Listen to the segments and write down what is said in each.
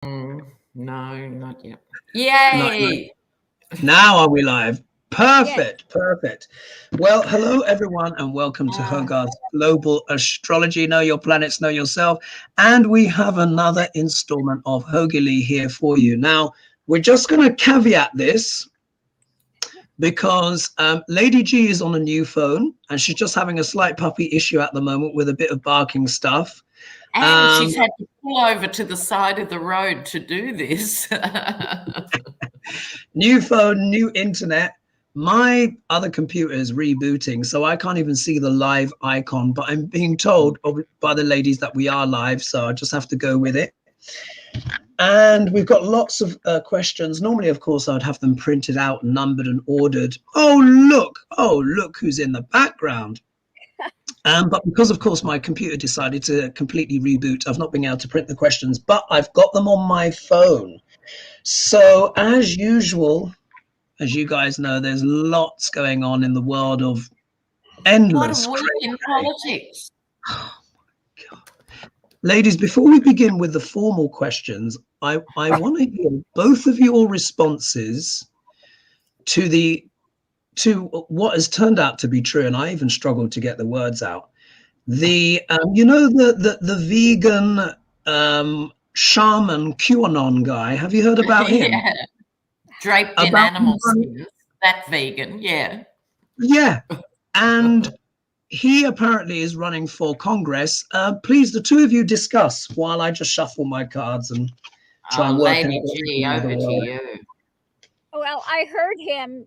No, not yet. Yay! Now are we live? Perfect, perfect. Well, hello everyone, and welcome to Hogarth's Global Astrology. Know your planets, know yourself. And we have another installment of HoGaLe's here for you. Now, we're just going to caveat this because Lady G is on a new phone and she's just having a slight puppy issue at the moment with a bit of barking stuff. And she's had to pull over to the side of the road to do this. New phone, new internet. My other computer is rebooting, so I can't even see the live icon, but I'm being told by the ladies that we are live, so I just have to go with it. And we've got lots of questions. Normally, of course, I'd have them printed out, numbered and ordered. Oh, look who's in the background. But because, of course, my computer decided to completely reboot, I've not been able to print the questions, but I've got them on my phone. So as usual, as you guys know, there's lots going on in the world of endless in politics. Oh my God. Ladies, before we begin with the formal questions, I want to hear both of your responses to what has turned out to be true, and I even struggled to get the words out. The you know, the vegan shaman QAnon guy. Have you heard about him? Yeah. Draped in animal skins. That vegan, yeah. Yeah. And he apparently is running for Congress. Please, the two of you discuss while I just shuffle my cards and try and work Lady G, over to you. Well, I heard him,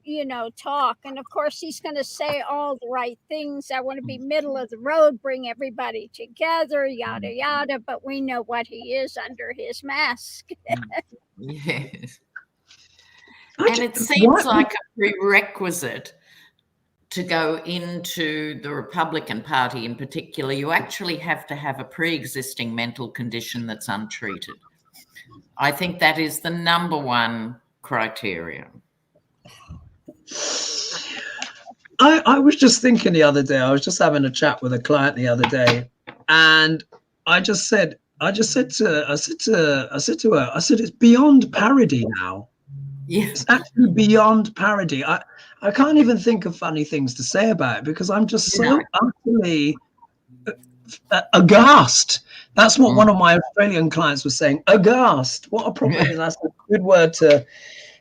talk, and of course he's going to say all the right things. I want to be middle of the road, bring everybody together, yada, yada, but we know what he is under his mask. Yes. And it seems like a prerequisite to go into the Republican Party in particular. You actually have to have a pre-existing mental condition that's untreated. I think that is the number one criteria. I was just thinking the other day, I was just having a chat with a client the other day, and I said to her, it's beyond parody now. Yeah. It's actually beyond parody. I can't even think of funny things to say about it because I'm just so utterly aghast. That's what one of my Australian clients was saying. Aghast. What a proper, that's a good word to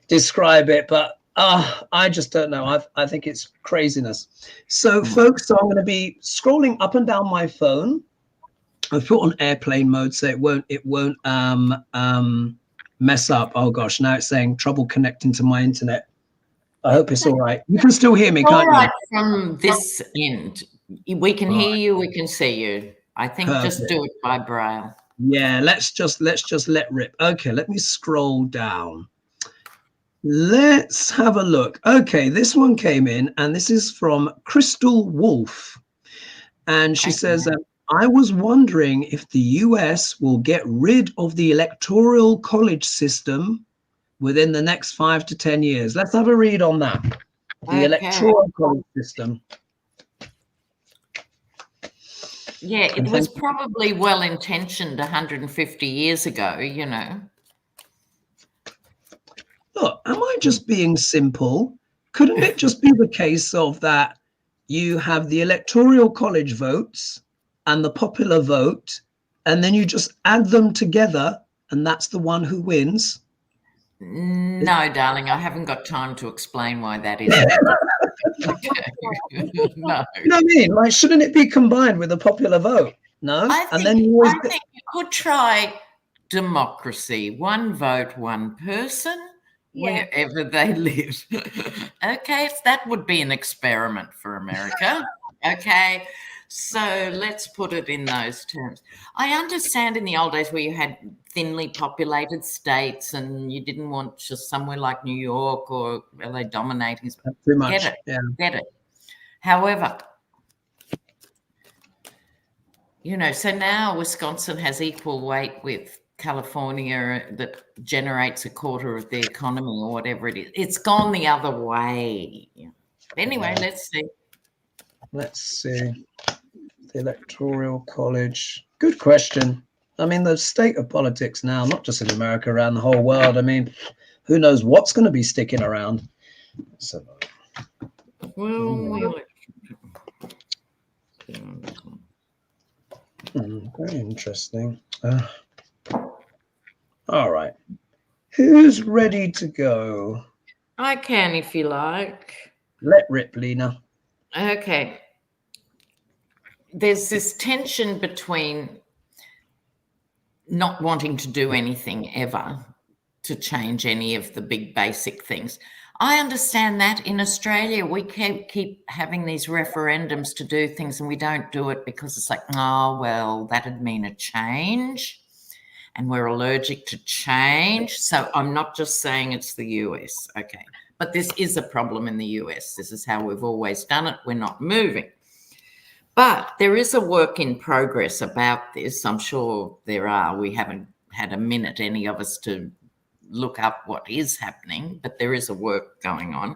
describe it, but I just don't know. I think it's craziness. So folks, I'm going to be scrolling up and down my phone. I've put on airplane mode so it won't mess up. Oh gosh, now it's saying trouble connecting to my internet. I hope it's all right. You can still hear me, can't you? From this end, we can hear you, we can see you. I think just do it by braille. Yeah, let's just let rip. Okay, let me scroll down. Let's have a look. Okay, this one came in, and this is from Crystal Wolf, and she says, I was wondering if the US will get rid of the Electoral College system within the next 5 to 10 years. Let's have a read on that. The Electoral College system. Yeah, it was probably well-intentioned 150 years ago, you know. Look, am I just being simple? Couldn't it just be the case of that you have the Electoral College votes and the popular vote, and then you just add them together, and that's the one who wins? No, darling, I haven't got time to explain why that is. No. You know what I mean? Like, shouldn't it be combined with a popular vote? No? I think you could try democracy. One vote, one person, wherever they live. Okay, that would be an experiment for America. Okay. So let's put it in those terms. I understand in the old days where you had thinly populated states and you didn't want just somewhere like New York or where they dominating. Too much. Get it. Get it. However, you know, so now Wisconsin has equal weight with California that generates a quarter of the economy or whatever it is. It's gone the other way. Anyway, let's see. Let's see. The Electoral College. Good question. I mean, the state of politics now, not just in America, around the whole world. I mean, who knows what's going to be sticking around? So, Well, very interesting. All right. Who's ready to go? I can if you like. Let rip, Lena. Okay. There's this tension between not wanting to do anything ever to change any of the big basic things. I understand that in Australia, we keep having these referendums to do things and we don't do it because it's like, oh, well, that'd mean a change and we're allergic to change. So I'm not just saying it's the US, okay. But this is a problem in the US. This is how we've always done it. We're not moving. But there is a work in progress about this. I'm sure there are. We haven't had a minute, any of us, to look up what is happening, but there is a work going on.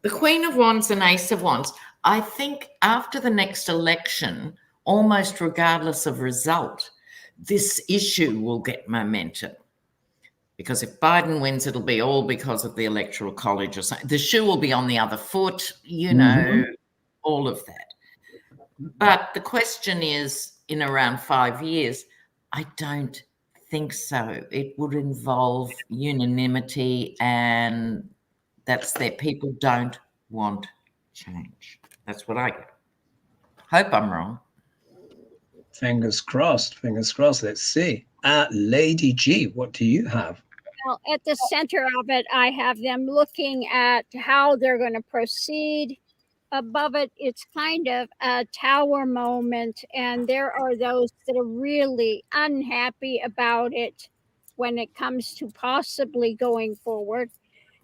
The Queen of Wands and Ace of Wands, I think after the next election, almost regardless of result, this issue will get momentum. Because if Biden wins, it'll be all because of the Electoral College or something. The shoe will be on the other foot, you know, all of that. But the question is, in around 5 years, I don't think so. It would involve unanimity, and that's that people don't want change. That's what I get. Hope I'm wrong. Fingers crossed. Fingers crossed. Let's see. Lady G, what do you have? Well, at the center of it, I have them looking at how they're going to proceed. Above it, it's kind of a tower moment, and there are those that are really unhappy about it when it comes to possibly going forward.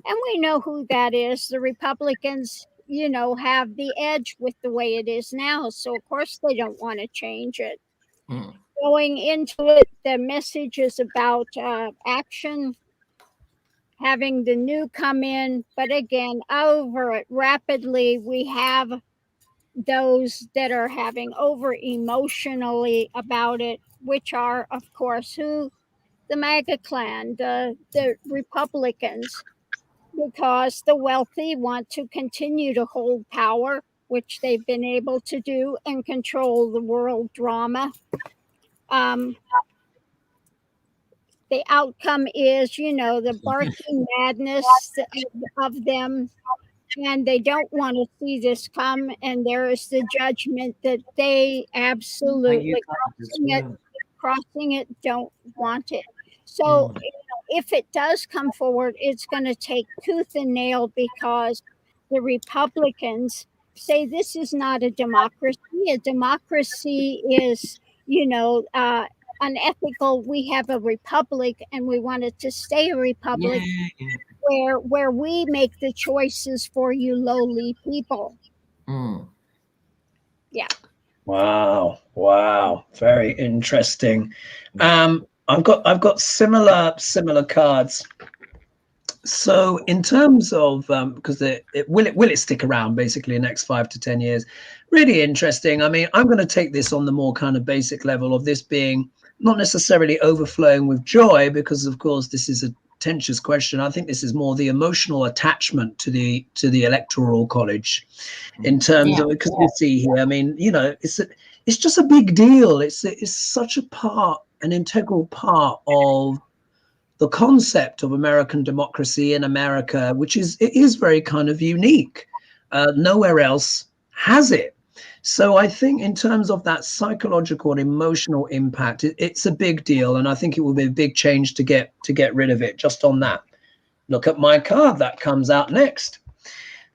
And we know who that is. The Republicans, you know, have the edge with the way it is now. So, of course, they don't want to change it. Going into it, the message is about action, having the new come in, but again, over it rapidly, we have those that are having over emotionally about it, which are, of course, who? The MAGA clan, the Republicans, because the wealthy want to continue to hold power, which they've been able to do, and control the world drama. The outcome is, you know, the barking madness of them, and they don't want to see this come. And there is the judgment that they absolutely crossing it, don't want it. So if it does come forward, it's going to take tooth and nail, because the Republicans say this is not a democracy. A democracy is, you know, unethical. We have a republic, and we want it to stay a republic where we make the choices for you lowly people. Yeah. Wow. Very interesting. I've got similar cards. So in terms of because will it stick around basically the next 5 to 10 years? Really interesting. I mean, I'm going to take this on the more kind of basic level of this being not necessarily overflowing with joy, because of course this is a contentious question. I think this is more the emotional attachment to the Electoral College, in terms of, because we see here, I mean, you know, it's just a big deal. It's such an integral part of the concept of American democracy in America, which is very kind of unique. Nowhere else has it. So I think in terms of that psychological and emotional impact, it's a big deal. And I think it will be a big change to get rid of it. Just on that, look at my card that comes out next.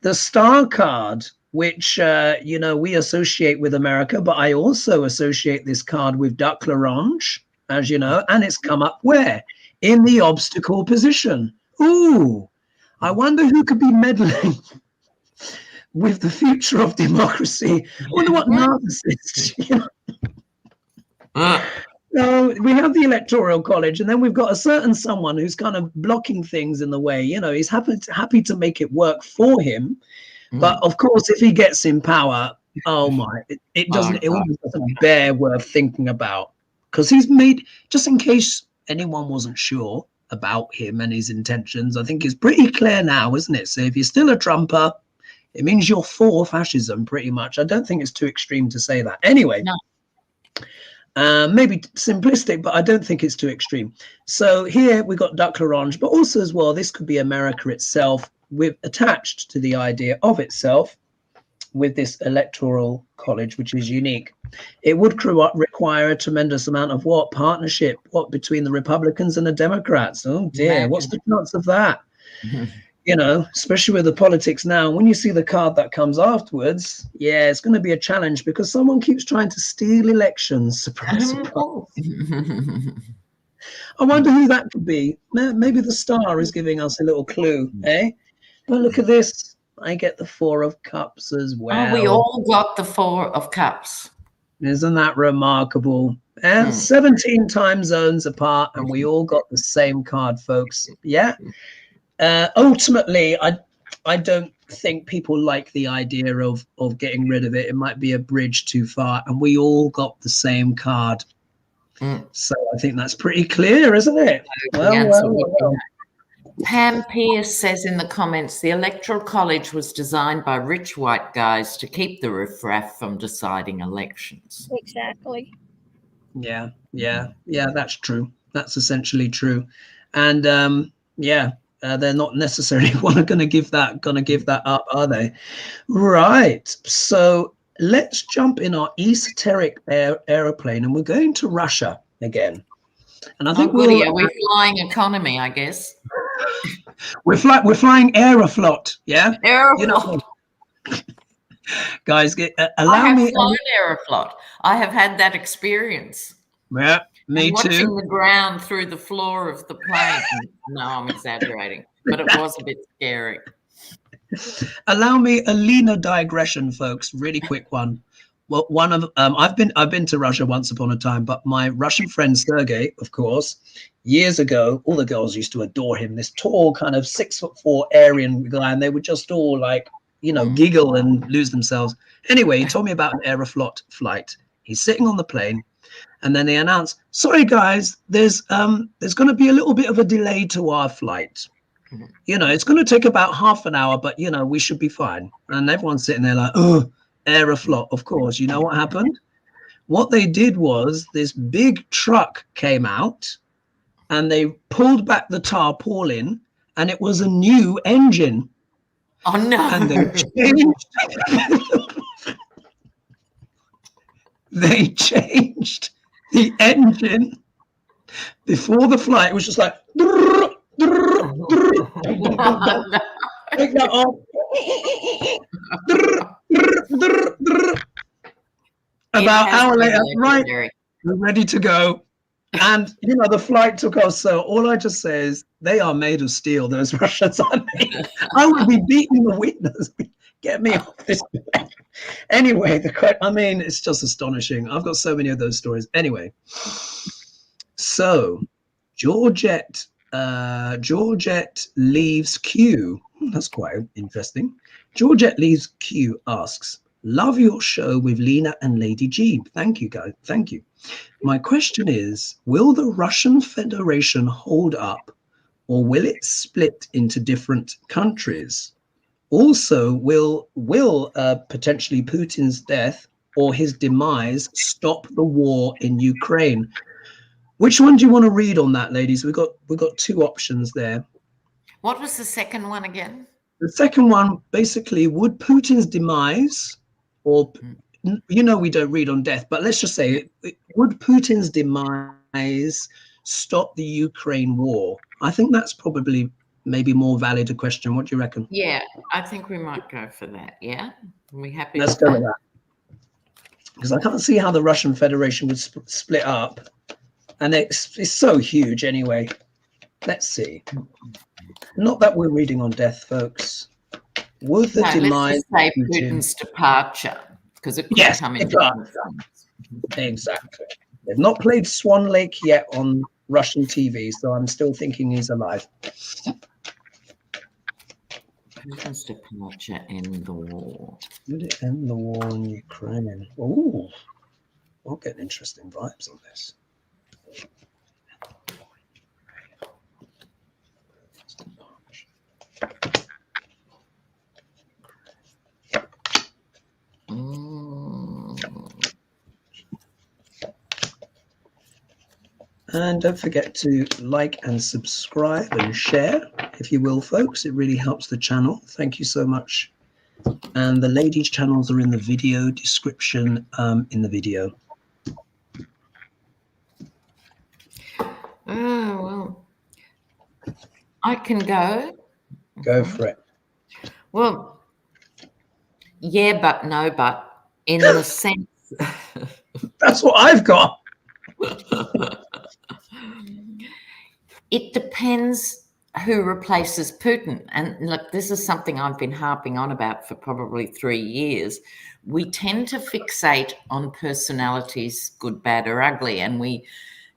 The Star card, which, you know, we associate with America, but I also associate this card with Duck L'Orange, as you know, and it's come up where? In the obstacle position. Ooh, I wonder who could be meddling with the future of democracy. I wonder what narcissists, you know. So we have the Electoral College, and then we've got a certain someone who's kind of blocking things in the way. You know, he's happy to make it work for him. But of course, if he gets in power, oh my, it almost doesn't bear worth thinking about. because he's made, just in case anyone wasn't sure about him and his intentions, I think it's pretty clear now, isn't it? So if you're still a Trumper, it means you're for fascism, pretty much. I don't think it's too extreme to say that. Anyway, No. Maybe simplistic, but I don't think it's too extreme. So here we got Duck L'Orange, but also as well, this could be America itself, with attached to the idea of itself with this Electoral College, which is unique. It would require a tremendous amount of what? Partnership, what, between the Republicans and the Democrats? Oh dear, what's the chance of that? You know, especially with the politics now, when you see the card that comes afterwards, yeah, it's going to be a challenge because someone keeps trying to steal elections. Surprise, surprise. I wonder who that could be. Maybe the star is giving us a little clue, eh? But look at this. I get the 4 of Cups as well. Oh, we all got the 4 of Cups. Isn't that remarkable? 17 time zones apart, and we all got the same card, folks. Yeah. Ultimately, I don't think people like the idea of getting rid of it. It might be a bridge too far, and we all got the same card. So I think that's pretty clear, isn't it? Well. Pam Pierce says in the comments, the Electoral College was designed by rich white guys to keep the riffraff from deciding elections. Exactly. Yeah, that's true. That's essentially true. And they're not necessarily going to give that up, are they? Right. So let's jump in our esoteric aeroplane, and we're going to Russia again. And I think we're flying economy, I guess. We're flying Aeroflot, yeah. Aeroflot. You know, guys, allow me. I have flown Aeroflot. I have had that experience. Yeah, me watching too. Watching the ground through the floor of the plane. No, I'm exaggerating, but it was a bit scary. Allow me a Lena digression, folks. Really quick one. Well, I've been to Russia once upon a time, but my Russian friend Sergey, of course, years ago, all the girls used to adore him. This tall, kind of 6'4" Aryan guy, and they would just all giggle and lose themselves. Anyway, he told me about an Aeroflot flight. He's sitting on the plane, and then they announce, "Sorry guys, there's going to be a little bit of a delay to our flight. It's going to take about half an hour, but we should be fine." And everyone's sitting there like, "Oh, Aeroflot." Of course, you know what happened? What they did was this big truck came out, and they pulled back the tarpaulin, and it was a new engine. Oh no! And they changed the engine before the flight. It was just like take that off. About an hour later, right, we're ready to go. And the flight took off. So all I just say is they are made of steel, those Russians, aren't they? I would be beating the windows. Get me off this plane. Anyway, it's just astonishing. I've got so many of those stories. Anyway, so Georgette leaves Q. That's quite interesting. Georgette leaves Q asks, "Love your show with Lena and Lady G." Thank you, guys. Thank you. My question is, will the Russian Federation hold up, or will it split into different countries? Also, will potentially Putin's death or his demise stop the war in Ukraine? Which one do you want to read on that, ladies? We've got 2 options there. What was the second one again? The second one, basically, would Putin's demise, or we don't read on death, but let's just say, would Putin's demise stop the Ukraine war? I think that's probably maybe more valid a question. What do you reckon? Yeah, I think we might go for that. Yeah, are we happy? Let's go with that. Because I can't see how the Russian Federation would split up, and it's so huge anyway. Let's see. Not that we're reading on death, folks. Would the demise? Let's just say Putin's departure, because it could come in different forms. Exactly. They've not played Swan Lake yet on Russian TV, so I'm still thinking he's alive. Putin's departure end the war. Would it end the war in Ukraine? Oh, we'll get interesting vibes on this. And don't forget to like and subscribe and share, if you will, folks. It really helps the channel. Thank you so much. And the ladies' channels are in the video description in the video. Oh, well, I can go. Go for it. Well, yeah, but no, but in the sense. That's what I've got. It depends who replaces Putin. And look, this is something I've been harping on about for probably 3 years. We tend to fixate on personalities, good, bad, or ugly. And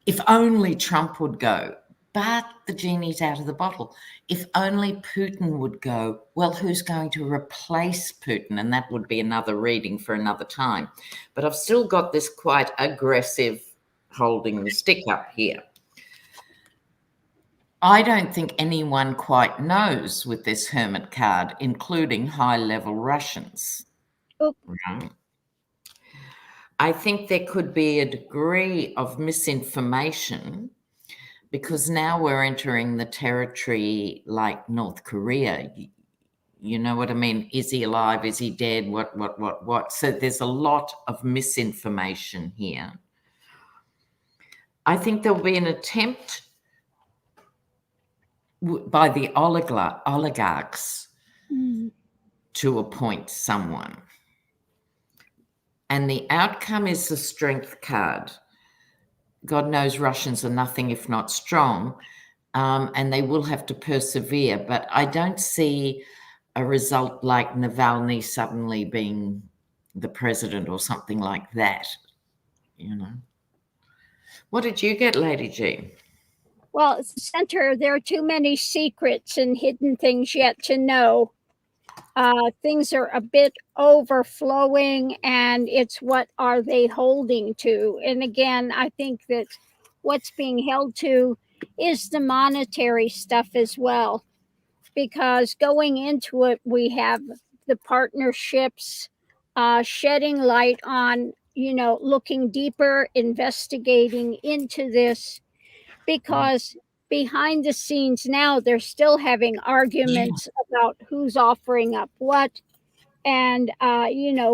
if only Trump would go, but the genie's out of the bottle. If only Putin would go, well, who's going to replace Putin? And that would be another reading for another time. But I've still got this quite aggressive holding the stick up here. I don't think anyone quite knows with this Hermit card, including high-level Russians. Oh. Right? I think there could be a degree of misinformation because now we're entering the territory like North Korea. You know what I mean? Is he alive? Is he dead? What? So there's a lot of misinformation here. I think there'll be an attempt by the oligarchs to appoint someone. And the outcome is the Strength card. God knows Russians are nothing if not strong, and they will have to persevere. But I don't see a result like Navalny suddenly being the president or something like that, you know. What did you get, Lady G? Well, at the center, there are too many secrets and hidden things yet to know. Things are a bit overflowing, and it's what are they holding to? And again, I think that what's being held to is the monetary stuff as well, because going into it, we have the partnerships, shedding light on, looking deeper, investigating into this, because behind the scenes now, they're still having arguments about who's offering up what, and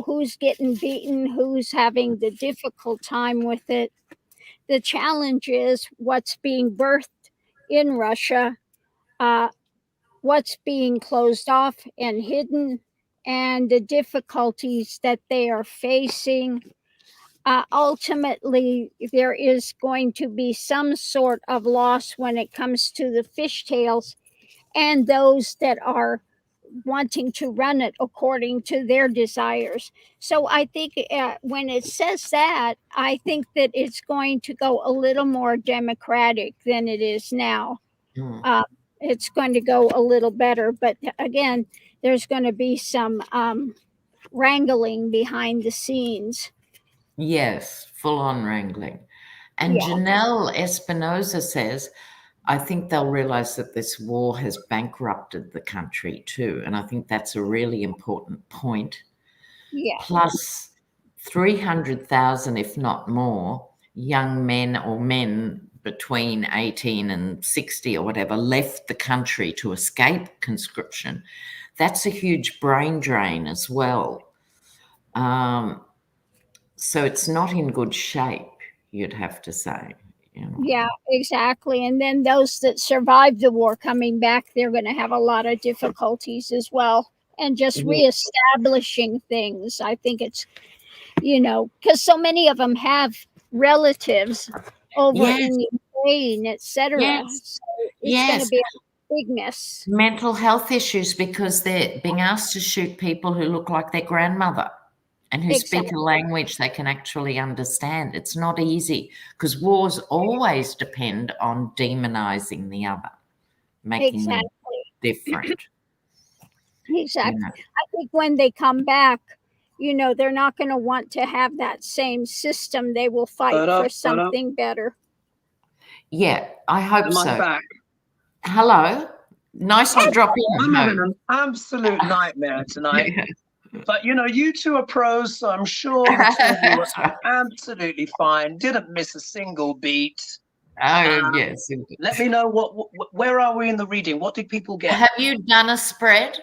who's getting beaten, who's having the difficult time with it. The challenge is what's being birthed in Russia, what's being closed off and hidden, and the difficulties that they are facing. Ultimately, there is going to be some sort of loss when it comes to the fishtails and those that are wanting to run it according to their desires. So I think when it says that, I think that it's going to go a little more democratic than it is now. It's going to go a little better. But again, there's going to be some wrangling behind the scenes. Yes, full-on wrangling. And Janelle Espinosa says, I think they'll realize that this war has bankrupted the country too. And I think that's a really important point. Yeah. Plus 300,000, if not more, young men or men between 18 and 60 or whatever left the country to escape conscription. That's a huge brain drain as well. So it's not in good shape, you'd have to say. Yeah, exactly. And then those that survived the war coming back, they're going to have a lot of difficulties as well. And just reestablishing things. I think it's, because so many of them have relatives over in Ukraine, etc. Yes. So it's going to be a big mess. Mental health issues because they're being asked to shoot people who look like their grandmother and who speak a language they can actually understand. It's not easy because wars always depend on demonizing the other, making them different. Exactly. I think when they come back, they're not going to want to have that same system. They will fight for something better. Yeah, I hope so. I'm back. Hello. Nice to drop in. I'm having an absolute nightmare tonight. But, you two are pros, so I'm sure the two of you are absolutely fine. Didn't miss a single beat. Oh, yes. Let me know where are we in the reading? What did people get? Have you done a spread?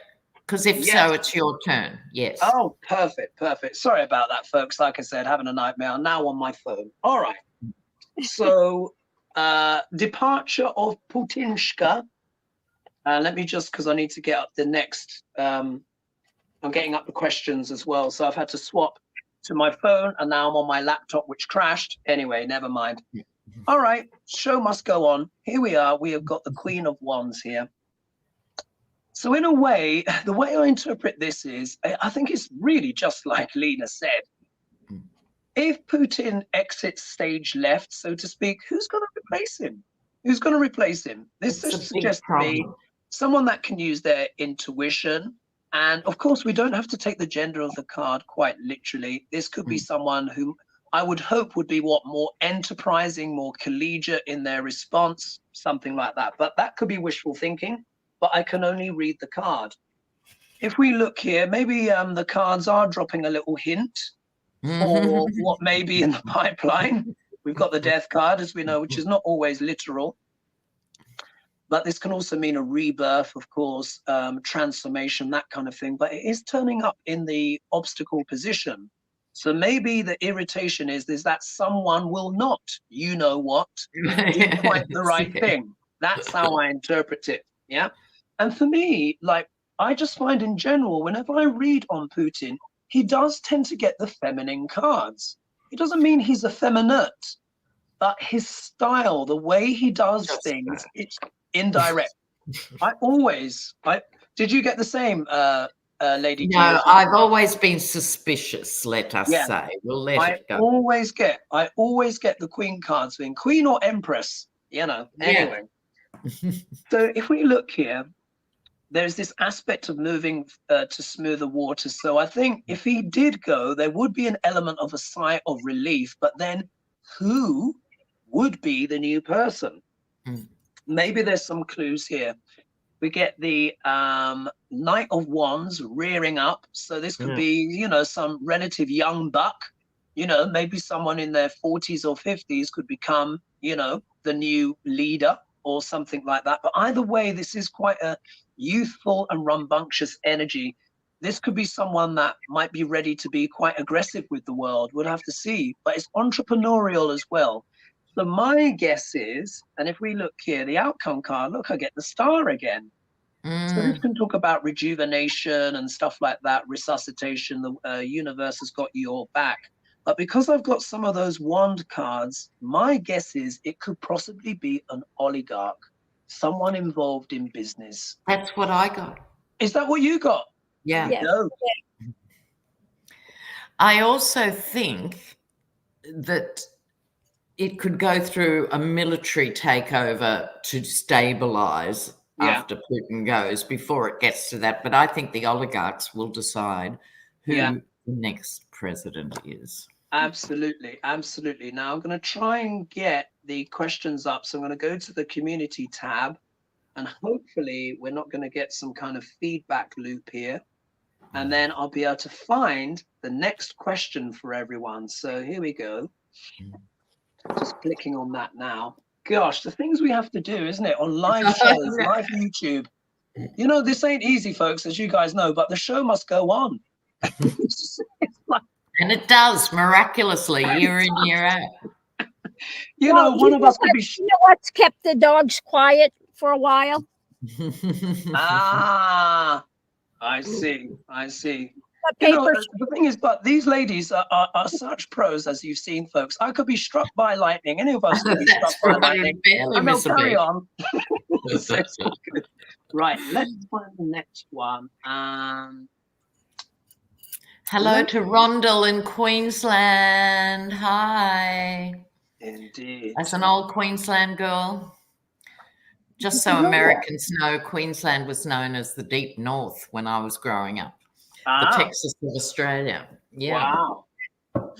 Because if Yes. so, it's your turn. Yes. Oh, perfect. Sorry about that, folks. Like I said, having a nightmare. I'm now on my phone. All right. So, departure of Putinshka. Let me just, because I need to get up the next. I'm getting up the questions as well. So I've had to swap to my phone, and now I'm on my laptop, which crashed. Anyway, never mind. All right, show must go on. Here we are. We have got the Queen of Wands here. So in a way, the way I interpret this is, I think it's really just like Lena said. If Putin exits stage left, so to speak, who's going to replace him? Who's going to replace him? This just suggests to me someone that can use their intuition. And of course, we don't have to take the gender of the card quite literally. This could be someone who I would hope would be more enterprising, more collegiate in their response, something like that. But that could be wishful thinking, but I can only read the card. If we look here, maybe the cards are dropping a little hint for what may be in the pipeline. We've got the death card, as we know, which is not always literal. But this can also mean a rebirth, of course, transformation, that kind of thing. But it is turning up in the obstacle position. So maybe the irritation is that someone will not, you know what, do quite the right thing. That's how I interpret it. Yeah. And for me, like, I just find in general, whenever I read on Putin, he does tend to get the feminine cards. It doesn't mean he's effeminate, but his style, the way he does things, it's indirect. Did you get the same, Lady? No, I've always been suspicious, let us say. We'll let it go. I always get the Queen cards, being Queen or Empress, you know, anyway. So if we look here, there's this aspect of moving to smoother waters. So I think if he did go, there would be an element of a sigh of relief, but then who would be the new person? Maybe there's some clues here. We get the Knight of Wands rearing up. So this could be, you know, some relative young buck, you know, maybe someone in their 40s or 50s could become, you know, the new leader or something like that. But either way, this is quite a youthful and rambunctious energy. This could be someone that might be ready to be quite aggressive with the world. We'll have to see. But it's entrepreneurial as well. So my guess is, and if we look here, the outcome card, look, I get the star again. So this can talk about rejuvenation and stuff like that, resuscitation. The universe has got your back. But because I've got some of those wand cards, my guess is it could possibly be an oligarch, someone involved in business. That's what I got. Is that what you got? Yeah. No. I also think that it could go through a military takeover to stabilize after Putin goes before it gets to that. But I think the oligarchs will decide who the next president is. Absolutely. Absolutely. Now I'm going to try and get the questions up. So I'm going to go to the community tab and hopefully we're not going to get some kind of feedback loop here. And then I'll be able to find the next question for everyone. So here we go. Just clicking on that now. Gosh, the things we have to do, isn't it? On live shows, live YouTube. You know, this ain't easy, folks, as you guys know, but the show must go on. It's like, and it does, miraculously, year in, year out. You know, one of us could be... You know what's kept the dogs quiet for a while? Ah, I see. You know, the thing is, but these ladies are such pros, as you've seen, folks. I could be struck by lightning. Any of us could be struck by lightning. And they'll carry on. Right, let's find the next one. Hello to Rondell in Queensland. Hi. Indeed. As an old Queensland girl. Just so Americans know, Queensland was known as the Deep North when I was growing up. The Texas of Australia. Yeah. Wow.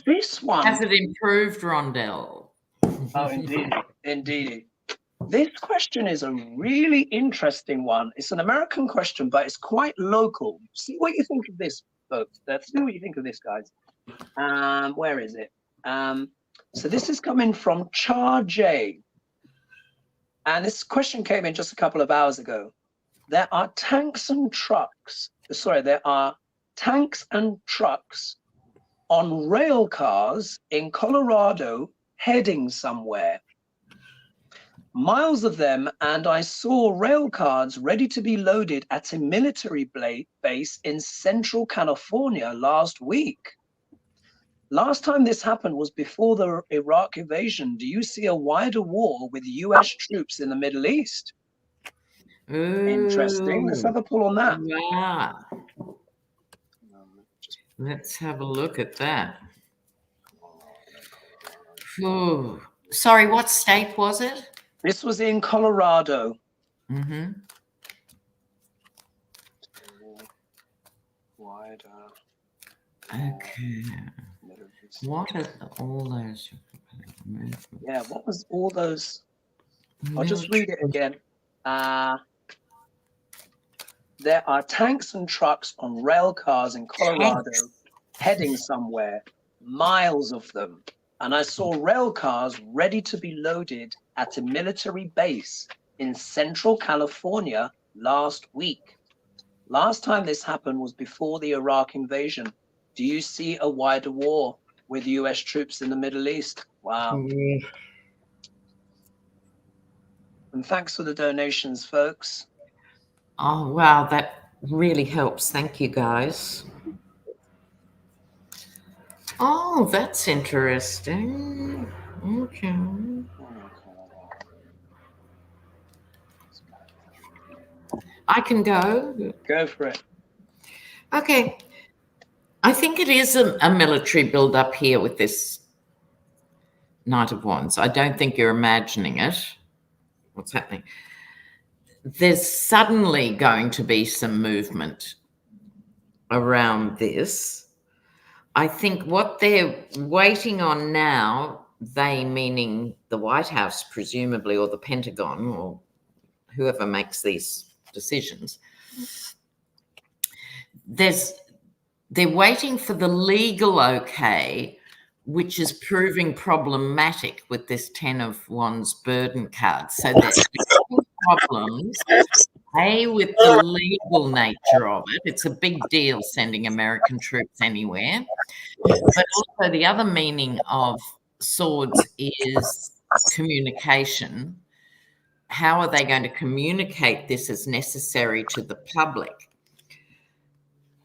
This one. Has it improved, Rondell? Oh, indeed. This question is a really interesting one. It's an American question, but it's quite local. See what you think of this, folks. See what you think of this, guys. Where is it? So this is coming from Char J. And this question came in just a couple of hours ago. There are tanks and trucks. Sorry, there are tanks and trucks on rail cars in Colorado heading somewhere. Miles of them, and I saw rail cars ready to be loaded at a military base in Central California last week. Last time this happened was before the Iraq invasion. Do you see a wider war with US troops in the Middle East? Ooh, interesting. Let's have a pull on that. Yeah. Let's have a look at that. Ooh. Sorry, what state was it? This was in Colorado. Mm-hmm. Wider. Okay. What are all those? Yeah, what was all those? I'll just read it again. There are tanks and trucks on rail cars in Colorado heading somewhere, miles of them. And I saw rail cars ready to be loaded at a military base in Central California last week. Last time this happened was before the Iraq invasion. Do you see a wider war with US troops in the Middle East? Wow. Mm. And thanks for the donations, folks. Oh, wow, that really helps. Thank you, guys. Oh, that's interesting. Okay. I can go. Go for it. Okay. I think it is a military build-up here with this Knight of Wands. I don't think you're imagining it. What's happening? There's suddenly going to be some movement around this. I think what they're waiting on now, they meaning the White House, presumably, or the Pentagon, or whoever makes these decisions, they're waiting for the legal okay, which is proving problematic with this 10 of Wands burden card. So there's problems, with the legal nature of it. It's a big deal sending American troops anywhere. But also the other meaning of swords is communication. How are they going to communicate this as necessary to the public?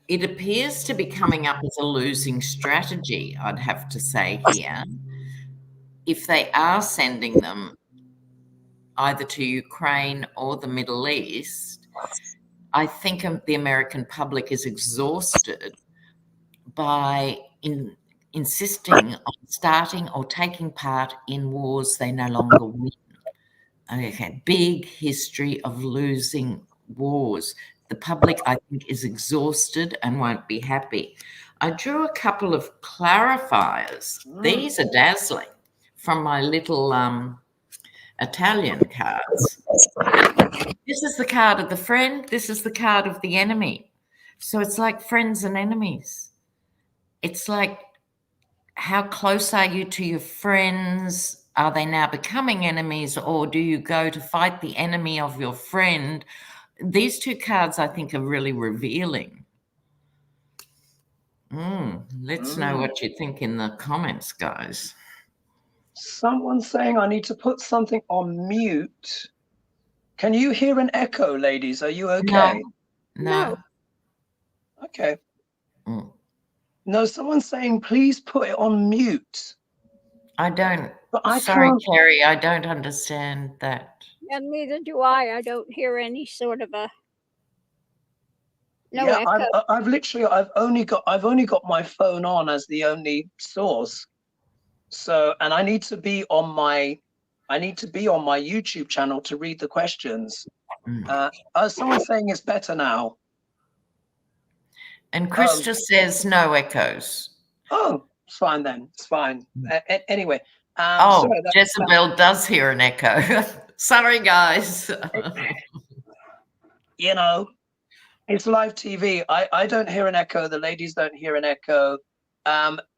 It appears to be coming up as a losing strategy, I'd have to say here. If they are sending them either to Ukraine or the Middle East, I think the American public is exhausted by insisting on starting or taking part in wars they no longer win. Okay, big history of losing wars. The public, I think, is exhausted and won't be happy. I drew a couple of clarifiers. These are dazzling from my little Italian cards. This is the card of the friend. This is the card of the enemy. So it's like friends and enemies. It's like, how close are you to your friends? Are they now becoming enemies, or do you go to fight the enemy of your friend? These two cards, I think, are really revealing. Let's know what you think in the comments, guys. Someone's saying I need to put something on mute. Can you hear an echo, ladies? Are you okay? No. Okay. No, someone's saying please put it on mute. I don't. But I Sorry, can't. Kerry, I don't understand that. And neither do I. I don't hear any sort of a Yeah, echo. I've only got my phone on as the only source. So, and I need to be on my YouTube channel to read the questions. Someone's saying it's better now. And Krista says no echoes. Oh, it's fine then. It's fine. Anyway. Sorry, Jezebel does hear an echo. Sorry, guys. You know, it's live TV. I don't hear an echo. The ladies don't hear an echo.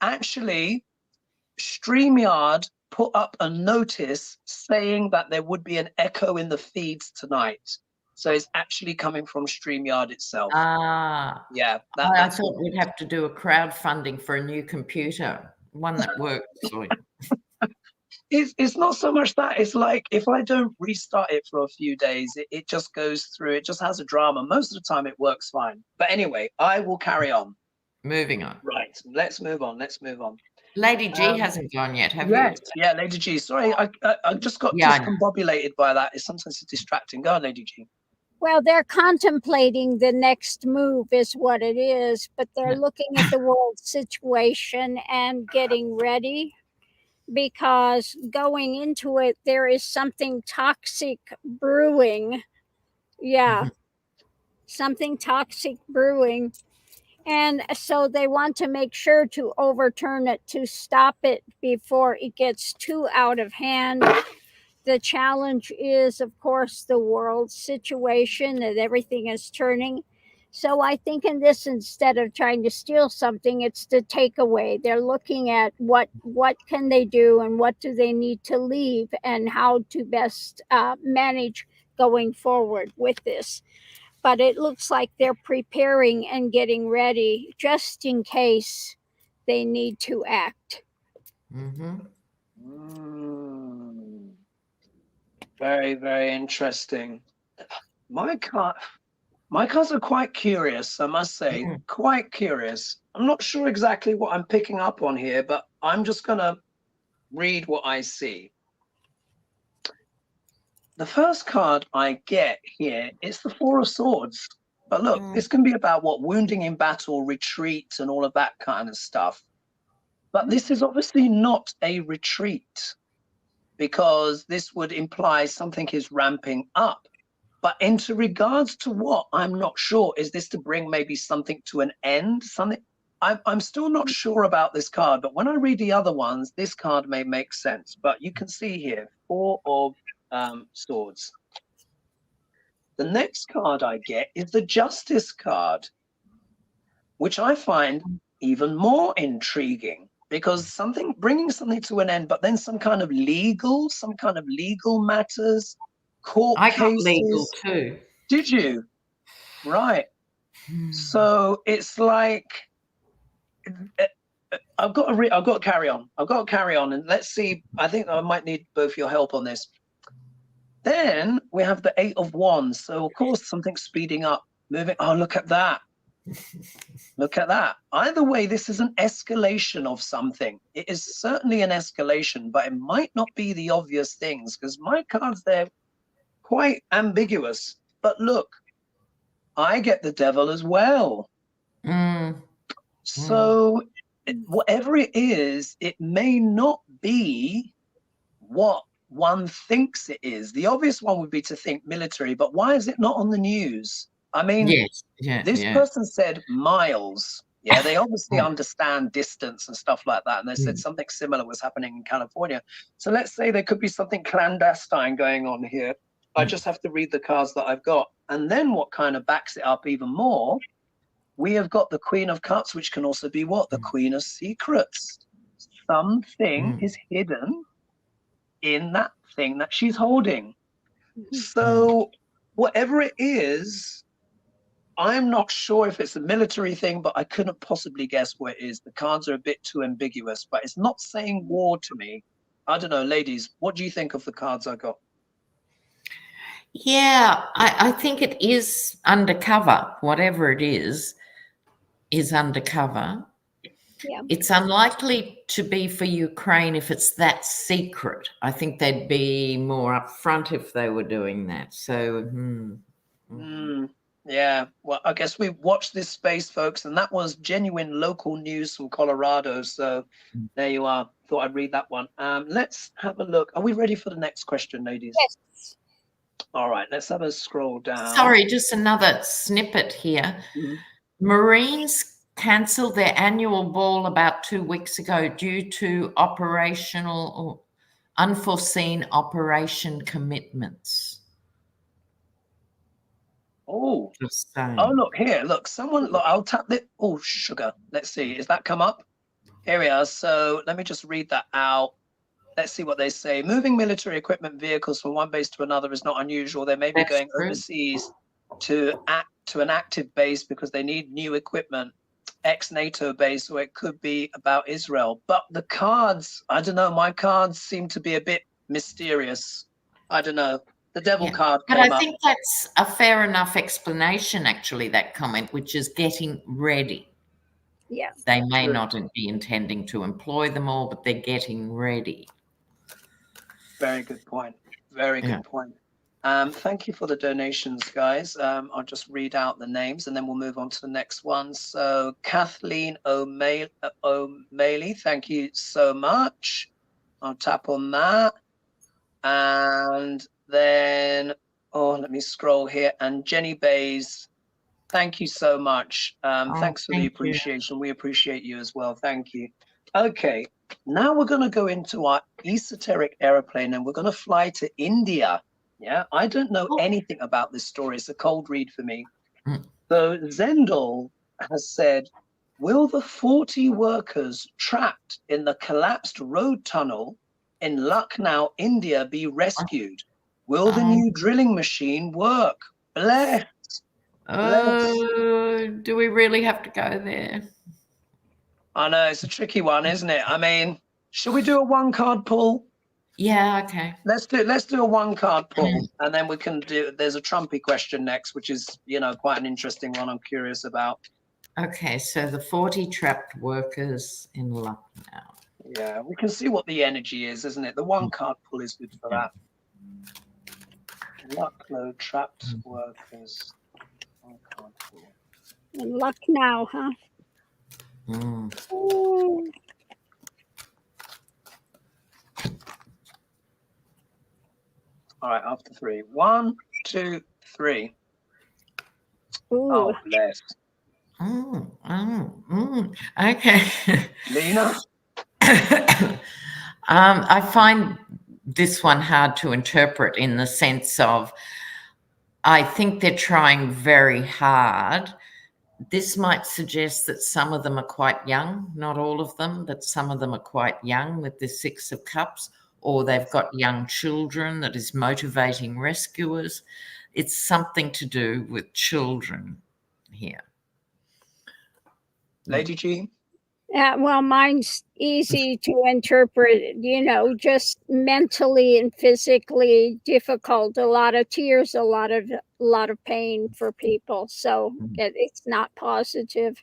Actually, StreamYard put up a notice saying that there would be an echo in the feeds tonight. So it's actually coming from StreamYard itself. Yeah. I thought we'd have to do a crowdfunding for a new computer, one that works. It's not so much that. It's like if I don't restart it for a few days, it just goes through. It just has a drama. Most of the time it works fine. But anyway, I will carry on. Moving on. Right. Let's move on. Lady G hasn't gone yet, have you? Yeah, Lady G. Sorry, I just got discombobulated by that. Sometimes it's distracting. Go on, Lady G. Well, they're contemplating the next move is what it is, but they're looking at the world situation and getting ready, because going into it, there is something toxic brewing. Yeah, something toxic brewing. And so they want to make sure to overturn it, to stop it before it gets too out of hand. The challenge is, of course, the world situation, that everything is turning. So I think in this, instead of trying to steal something, it's the takeaway. They're looking at what can they do and what do they need to leave and how to best manage going forward with this. But it looks like they're preparing and getting ready just in case they need to act. Very, very interesting. My cards are quite curious, I must say. Quite curious. I'm not sure exactly what I'm picking up on here, but I'm just going to read what I see. The first card I get here is the Four of Swords. But look, this can be about wounding in battle, retreat, and all of that kind of stuff. But this is obviously not a retreat, because this would imply something is ramping up. But into regards to what, I'm not sure. Is this to bring maybe something to an end? I'm still not sure about this card, but when I read the other ones, this card may make sense. But you can see here, Four of Swords. The next card I get is the Justice card, which I find even more intriguing, because bringing something to an end, but then some kind of legal matters, court cases. I got legal too. Did you? Right. So it's like I've got to carry on, and let's see. I think I might need both your help on this. Then we have the Eight of Wands. So of course something's speeding up, moving. Oh, look at that. Look at that. Either way, this is an escalation of something. It is certainly an escalation, but it might not be the obvious things, because my cards, they're quite ambiguous. But look, I get the Devil as well. So whatever it is, it may not be what one thinks it is. The obvious one would be to think military, but why is it not on the news? I mean, this person said miles. Yeah, they obviously understand distance and stuff like that. And they said something similar was happening in California. So let's say there could be something clandestine going on here. I just have to read the cards that I've got. And then what kind of backs it up even more, we have got the Queen of Cups, which can also be what? The Queen of Secrets. Something is hidden in that thing that she's holding. So whatever it is, I'm not sure if it's a military thing, but I couldn't possibly guess what it is. The cards are a bit too ambiguous, but it's not saying war to me. I don't know, ladies, what do you think of the cards I got? Yeah, I think it is undercover. Whatever it is undercover. Yeah. It's unlikely to be for Ukraine if it's that secret. I think they'd be more upfront if they were doing that. So, yeah. Well, I guess we watched this space, folks, and that was genuine local news from Colorado. So there you are. Thought I'd read that one. Let's have a look. Are we ready for the next question, ladies? Yes. All right. Let's have a scroll down. Sorry, just another snippet here. Marines cancelled their annual ball about 2 weeks ago due to operational or unforeseen operation commitments. Oh, look here. Look, look, I'll tap it. Oh, sugar. Let's see. Is that come up? Here we are. So let me just read that out. let's see what they say. Moving military equipment vehicles from one base to another is not unusual. They may be That's going true. overseas to an active base because they need new equipment, ex-NATO base, or it could be about Israel. But the cards, I don't know, my cards seem to be a bit mysterious. I don't know. The devil card But came I up. think that's a fair enough explanation, actually, that comment, which is getting ready. Yeah. They may True. not be intending to employ them all, but they're getting ready. Very good point. Very good point. Thank you for the donations, guys. I'll just read out the names and then we'll move on to the next one. So Kathleen O'Malley, thank you so much. I'll tap on that. And then, let me scroll here. And Jenny Bays, thank you so much. Thanks for the appreciation. We appreciate you as well. Thank you. Okay, now we're going to go into our esoteric aeroplane and we're going to fly to India. Yeah, I don't know anything about this story. It's a cold read for me. So Zendel has said, will the 40 workers trapped in the collapsed road tunnel in Lucknow, India be rescued? Will the new drilling machine work? Bless. Do we really have to go there? I know, it's a tricky one, isn't it? I mean, should we do a one card pull? Yeah, okay. Let's do a one card pull, and then we can do. There's a Trumpy question next, which is, quite an interesting one. I'm curious about. Okay, so the 40 trapped workers in Lucknow. Yeah, we can see what the energy is, isn't it? The one card pull is good for that. Lucknow trapped workers. One card pull. In Lucknow, huh? Ooh. All right, after 3. 1, 2, 3. Ooh. Oh, bless. Okay. Lena? I find this one hard to interpret in the sense of, I think they're trying very hard. This might suggest that some of them are quite young, not all of them, but some of them are quite young with the 6 of Cups, or they've got young children that is motivating rescuers. It's something to do with children here. Lady G? Well, mine's easy to interpret, just mentally and physically difficult. A lot of tears, a lot of pain for people. So it's not positive.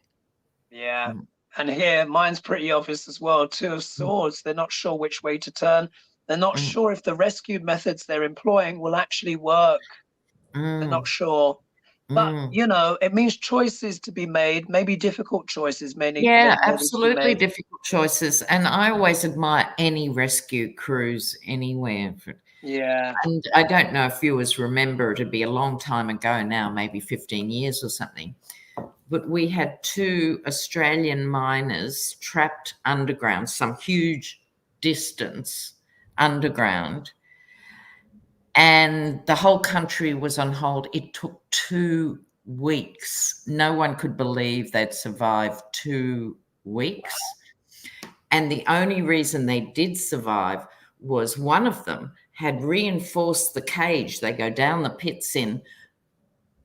Yeah. And here, mine's pretty obvious as well. 2 of Swords. They're not sure which way to turn. They're not sure if the rescue methods they're employing will actually work. They're not sure. But, it means choices to be made, maybe difficult choices. Absolutely difficult choices. And I always admire any rescue crews anywhere. Yeah. And I don't know if viewers remember, it'd be a long time ago now, maybe 15 years or something. But we had 2 Australian miners trapped underground, some huge distance underground. And the whole country was on hold. It took 2 weeks. No one could believe they'd survived 2 weeks. And the only reason they did survive was one of them had reinforced the cage. They go down the pits in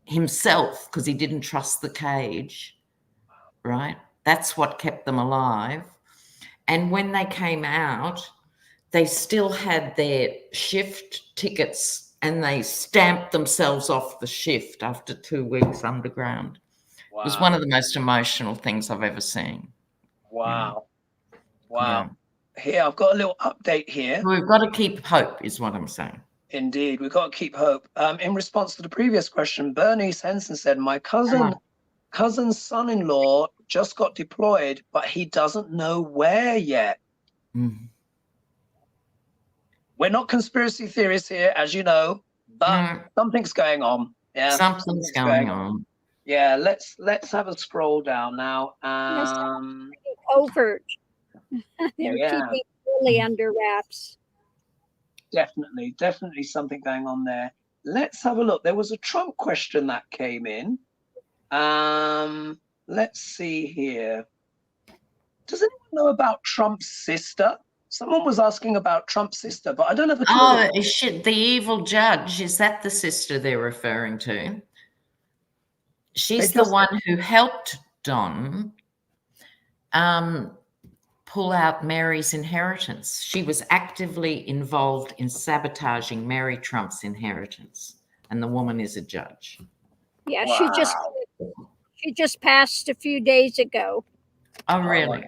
himself because he didn't trust the cage, right? That's what kept them alive. And when they came out, they still had their shift tickets and they stamped themselves off the shift after 2 weeks underground. Wow. It was one of the most emotional things I've ever seen. Wow. Yeah. Wow. Yeah. Here, I've got a little update here. We've got to keep hope, is what I'm saying. Indeed, we've got to keep hope. In response to the previous question, Bernice Henson said, my cousin's son-in-law just got deployed, but he doesn't know where yet. We're not conspiracy theorists here, as you know, but something's going on. Yeah, something's going on. Yeah, let's have a scroll down now. Overt. They're keeping really under wraps. Definitely something going on there. Let's have a look. There was a Trump question that came in. Let's see here. Does anyone know about Trump's sister? Someone was asking about Trump's sister, but I don't have a clue. Oh, the evil judge, is that the sister they're referring to? She's the one who helped Don pull out Mary's inheritance. She was actively involved in sabotaging Mary Trump's inheritance, and the woman is a judge. Yeah, wow. She just passed a few days ago. Oh, really?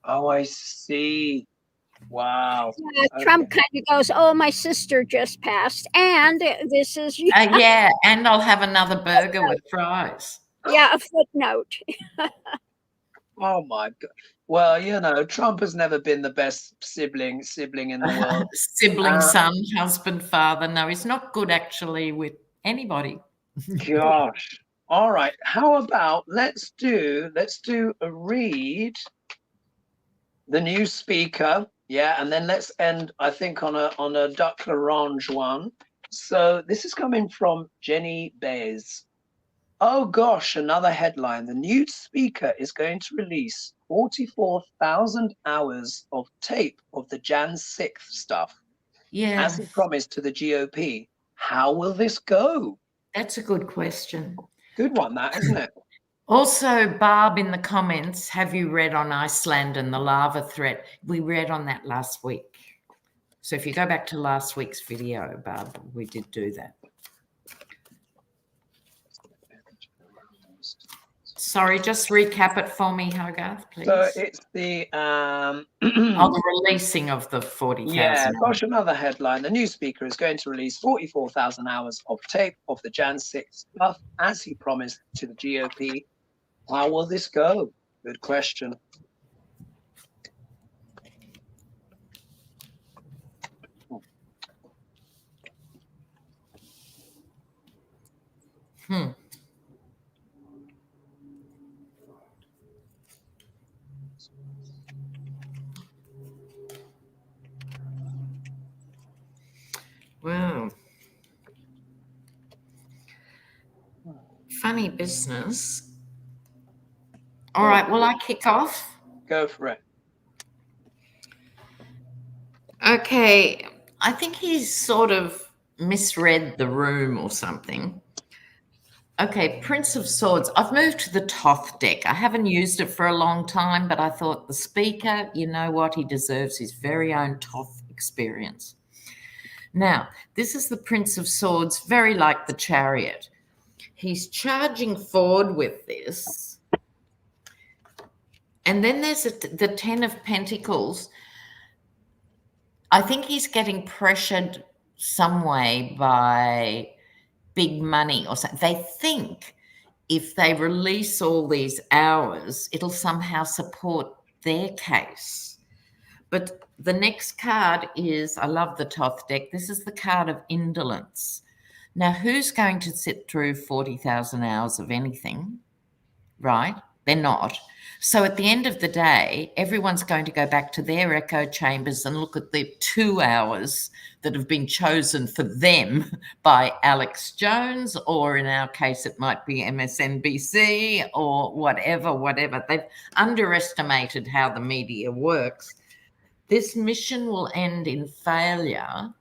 Oh, I see. Wow. Yeah, okay. Trump kind of goes, "Oh, my sister just passed, and this is." Yeah, and I'll have another burger with fries. Yeah, a footnote. Oh my God. Well, you know, Trump has never been the best sibling in the world. Sibling, son, husband, father. No, he's not good actually with anybody. Gosh. All right. How about let's do a read the new speaker. Yeah, and then let's end, I think, on a Duck L'Orange one. So this is coming from Jenny Bays. Oh gosh, another headline. The new speaker is going to release 44,000 hours of tape of the Jan 6th stuff. Yeah. As he promised to the GOP. How will this go? That's a good question. Good one, that, isn't it? Also, Barb in the comments, have you read on Iceland and the lava threat? We read on that last week. So if you go back to last week's video, Barb, we did do that. Sorry, just recap it for me, Hogarth, please. So it's the the releasing of the 40,000. Yeah, gosh, another headline. The new speaker is going to release 44,000 hours of tape of the Jan 6th stuff, as he promised to the GOP. How will this go? Good question. Wow. Funny business. All right, will I kick off? Go for it. Okay, I think he's sort of misread the room or something. Okay, Prince of Swords. I've moved to the Thoth deck. I haven't used it for a long time, but I thought the speaker, you know what, he deserves his very own Thoth experience. Now, this is the Prince of Swords, very like the Chariot. He's charging forward with this. And then there's the 10 of Pentacles. I think he's getting pressured some way by big money or something. They think if they release all these hours, it'll somehow support their case. But the next card is, I love the Thoth deck. This is the card of indolence. Now, who's going to sit through 40,000 hours of anything, right? They're not. So at the end of the day, everyone's going to go back to their echo chambers and look at the 2 hours that have been chosen for them by Alex Jones, or in our case, it might be MSNBC or whatever. They've underestimated how the media works. This mission will end in failure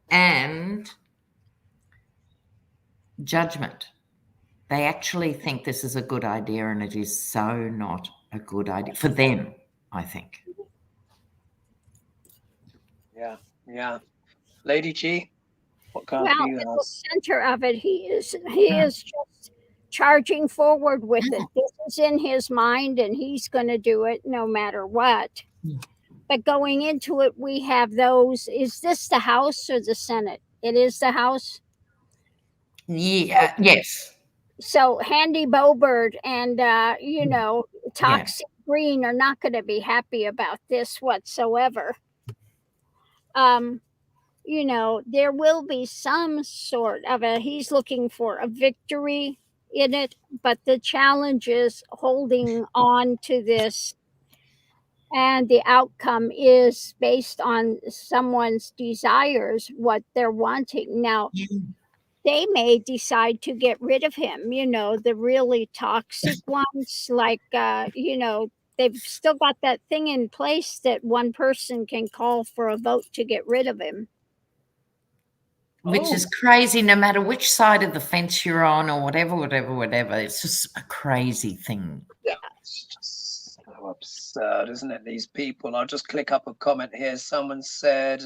and judgment. They actually think this is a good idea, and it is so not a good idea for them, I think. Yeah. Lady G, what card do you have? Well, at the center of it, he is just charging forward with it. This is in his mind, and he's going to do it no matter what. But going into it, we have those. Is this the House or the Senate? It is the House? Yeah, yes. So Handy Bobert and, Toxic Green are not going to be happy about this whatsoever. There will be some sort of he's looking for a victory in it, but the challenge is holding on to this. And the outcome is based on someone's desires, what they're wanting. Now, they may decide to get rid of him, the really toxic ones, like, they've still got that thing in place that one person can call for a vote to get rid of him. Which is crazy, no matter which side of the fence you're on or whatever. It's just a crazy thing. Yeah, it's just so absurd, isn't it? These people. I'll just click up a comment here. Someone said,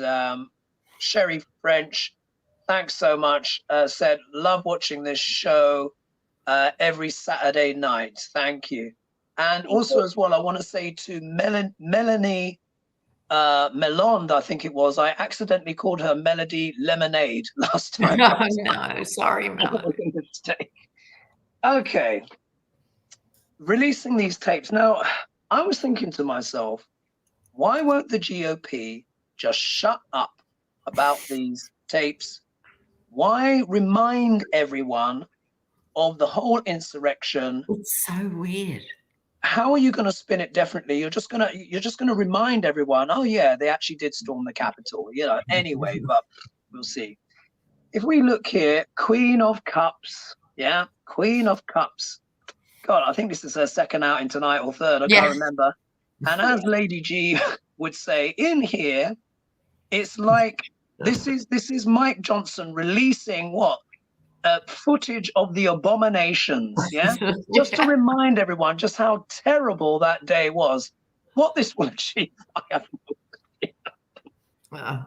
Sherry French, thanks so much. Said, love watching this show every Saturday night. Thank you. And also as well, I want to say to Melanie Melond, I think it was. I accidentally called her Melody Lemonade last time. No, sorry, Melody. Okay. Releasing these tapes. Now, I was thinking to myself, why won't the GOP just shut up about these tapes? Why remind everyone of the whole insurrection? It's so weird. How are you going to spin it differently? You're just gonna remind everyone, oh yeah, they actually did storm the Capitol, you know. Anyway, but we'll see. If we look here, Queen of Cups, yeah, Queen of Cups. God, I think this is her second outing tonight or third. I can't remember. And as Lady G would say, in here, it's like this is Mike Johnson releasing what? Footage of the abominations, yeah? Just to remind everyone just how terrible that day was. What this will achieve, I have no idea.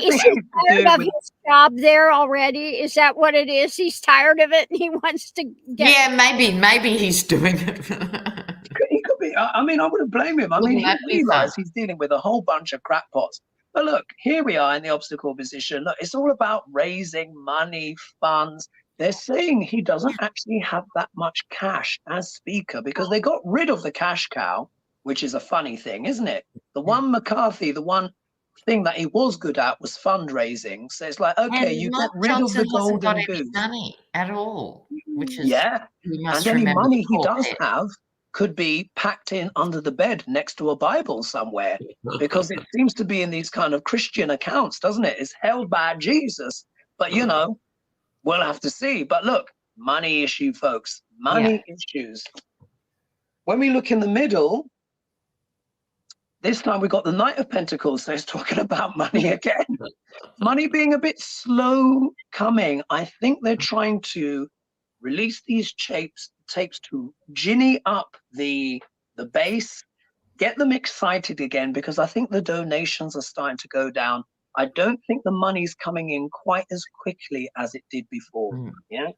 Is he tired of his job there already? Is that what it is? He's tired of it and he wants to get... Yeah, maybe he's doing it. He could be. I mean, I wouldn't blame him. I mean, he realized he's dealing with a whole bunch of crackpots. But look, here we are in the obstacle position. Look, it's all about raising money, funds. They're saying he doesn't actually have that much cash as speaker because they got rid of the cash cow, which is a funny thing, isn't it? The one McCarthy, the one thing that he was good at was fundraising. So it's like, okay, you get rid of the golden goose. Money at all, which is and any money he does have could be packed in under the bed next to a Bible somewhere, because it seems to be in these kind of Christian accounts, doesn't it? It's held by Jesus, but you know, we'll have to see. But look, money issue, folks, money issues. When we look in the middle, this time we got the Knight of Pentacles, so it's talking about money again. Money being a bit slow coming. I think they're trying to release these tapes to ginny up the base, get them excited again, because I think the donations are starting to go down. I don't think the money's coming in quite as quickly as it did before. Yeah.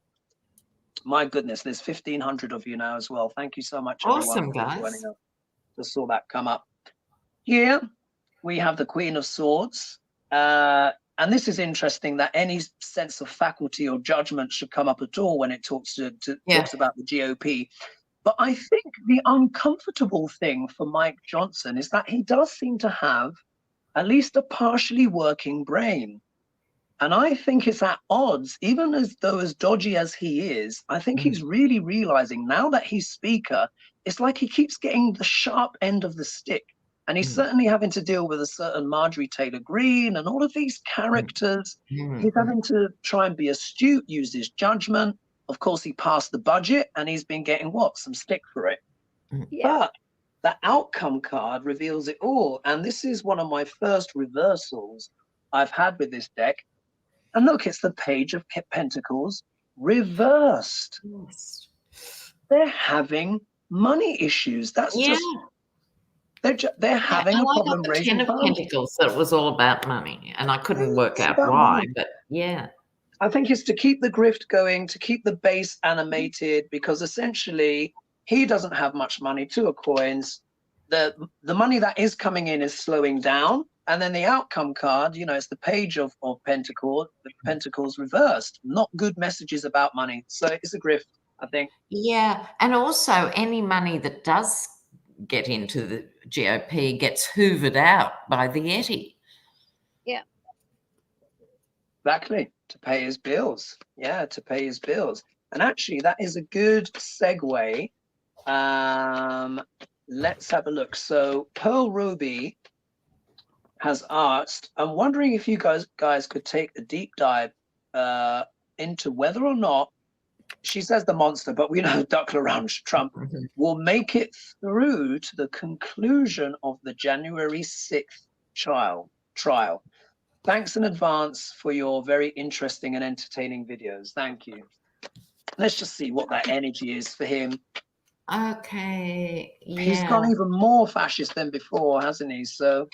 My goodness, there's 1,500 of you now as well. Thank you so much. Awesome, guys. Just saw that come up. Here we have the Queen of Swords. And this is interesting that any sense of faculty or judgment should come up at all when it talks talks about the GOP. But I think the uncomfortable thing for Mike Johnson is that he does seem to have at least a partially working brain. And I think it's at odds, even as though as dodgy as he is, I think he's really realizing now that he's speaker, it's like he keeps getting the sharp end of the stick. And he's certainly having to deal with a certain Marjorie Taylor Greene and all of these characters. He's having to try and be astute, use his judgment. Of course, he passed the budget and he's been getting what? Some stick for it. But the outcome card reveals it all. And this is one of my first reversals I've had with this deck. And look, it's the Page of Pentacles reversed. They're having money issues. That's just... They're having a problem raising funds. 10 of Pentacles, that was all about money, and I couldn't work out why, but I think it's to keep the grift going, to keep the base animated, because essentially he doesn't have much money, 2 of coins. The money that is coming in is slowing down, and then the outcome card, you know, it's the Page of Pentacles, the Pentacles reversed. Not good messages about money, so it's a grift, I think. Yeah, and also any money that does get into the GOP gets hoovered out by the Yeti. Yeah. Exactly. To pay his bills. Yeah, to pay his bills. And actually, that is a good segue. Let's have a look. So Pearl Ruby has asked, I'm wondering if you guys could take a deep dive into whether or not she says the monster, but we know Duck Larange, Trump, will make it through to the conclusion of the January 6th trial. Thanks in advance for your very interesting and entertaining videos. Thank you. Let's just see what that energy is for him. Okay. Yeah. He's gone even more fascist than before, hasn't he? So.